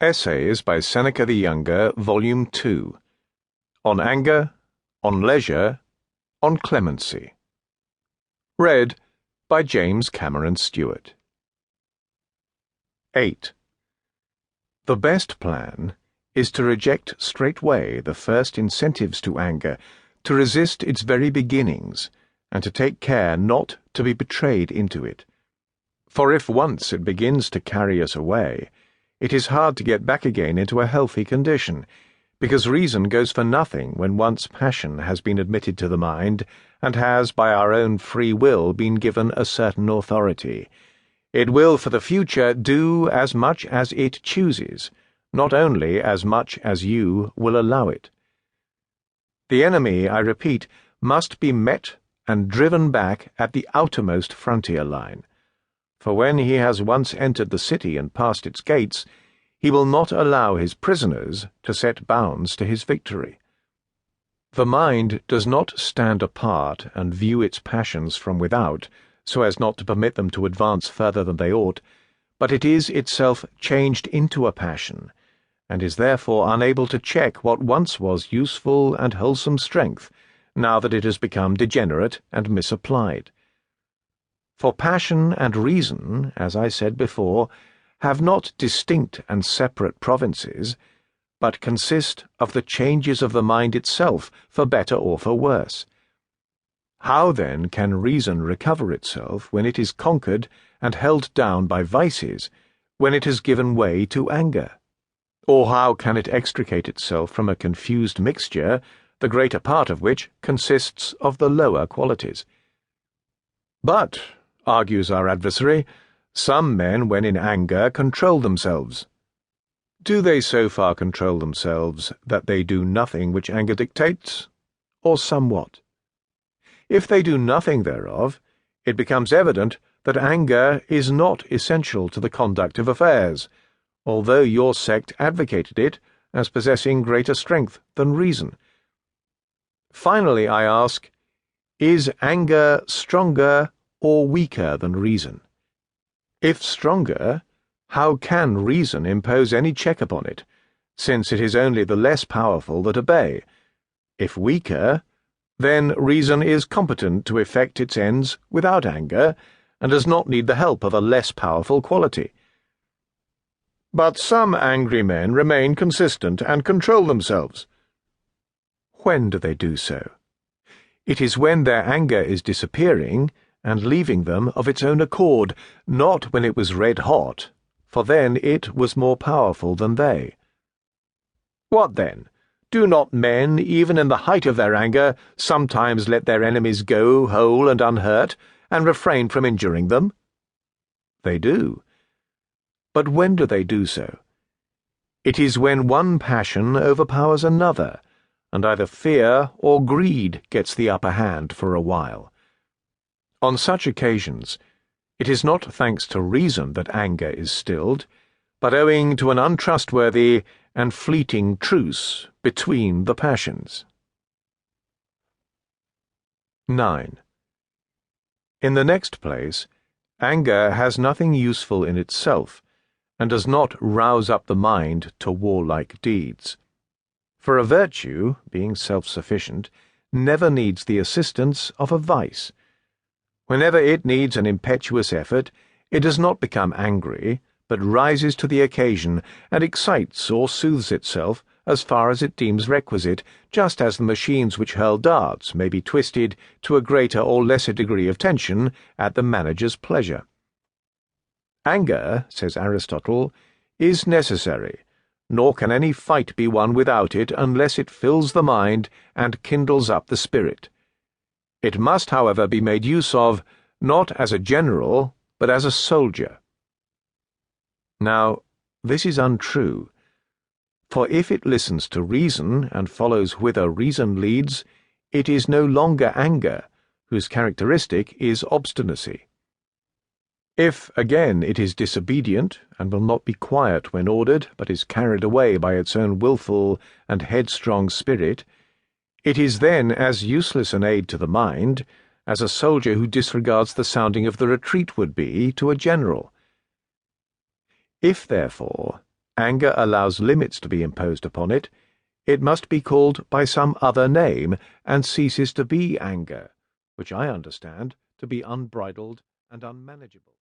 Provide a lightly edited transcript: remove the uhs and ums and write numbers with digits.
Essays by Seneca the Younger, Volume 2. On Anger, on Leisure, on Clemency. Read by James Cameron Stewart. 8. The best plan is to reject straightway the first incentives to anger, to resist its very beginnings, and to take care not to be betrayed into it. For if once it begins to carry us away, it is hard to get back again into a healthy condition, because reason goes for nothing when once passion has been admitted to the mind, and has by our own free will been given a certain authority. It will for the future do as much as it chooses, not only as much as you will allow it. The enemy, I repeat, must be met and driven back at the outermost frontier line. For when he has once entered the city and passed its gates, he will not allow his prisoners to set bounds to his victory. The mind does not stand apart and view its passions from without, so as not to permit them to advance further than they ought, but it is itself changed into a passion, and is therefore unable to check what once was useful and wholesome strength, now that it has become degenerate and misapplied. For passion and reason, as I said before, have not distinct and separate provinces, but consist of the changes of the mind itself, for better or for worse. How then can reason recover itself when it is conquered and held down by vices, when it has given way to anger? Or how can it extricate itself from a confused mixture, the greater part of which consists of the lower qualities? But, argues our adversary, some men, when in anger, control themselves. Do they so far control themselves that they do nothing which anger dictates, or somewhat? If they do nothing thereof, it becomes evident that anger is not essential to the conduct of affairs, although your sect advocated it as possessing greater strength than reason. Finally, I ask, is anger stronger or weaker than reason? If stronger, how can reason impose any check upon it, since it is only the less powerful that obey? If weaker, then reason is competent to effect its ends without anger, and does not need the help of a less powerful quality. But some angry men remain consistent and control themselves. When do they do so? It is when their anger is disappearing and leaving them of its own accord, not when it was red hot, for then it was more powerful than they. What then? Do not men, even in the height of their anger, sometimes let their enemies go whole and unhurt, and refrain from injuring them? They do. But when do they do so? It is when one passion overpowers another, and either fear or greed gets the upper hand for a while. On such occasions, it is not thanks to reason that anger is stilled, but owing to an untrustworthy and fleeting truce between the passions. 9. In the next place, anger has nothing useful in itself, and does not rouse up the mind to warlike deeds. For a virtue, being self-sufficient, never needs the assistance of a vice. Whenever it needs an impetuous effort, it does not become angry, but rises to the occasion, and excites or soothes itself as far as it deems requisite, just as the machines which hurl darts may be twisted to a greater or lesser degree of tension at the manager's pleasure. Anger, says Aristotle, is necessary, nor can any fight be won without it unless it fills the mind and kindles up the spirit. It must, however, be made use of, not as a general, but as a soldier. Now, this is untrue, for if it listens to reason and follows whither reason leads, it is no longer anger, whose characteristic is obstinacy. If, again, it is disobedient, and will not be quiet when ordered, but is carried away by its own wilful and headstrong spirit, it is then as useless an aid to the mind as a soldier who disregards the sounding of the retreat would be to a general. If, therefore, anger allows limits to be imposed upon it, it must be called by some other name and ceases to be anger, which I understand to be unbridled and unmanageable.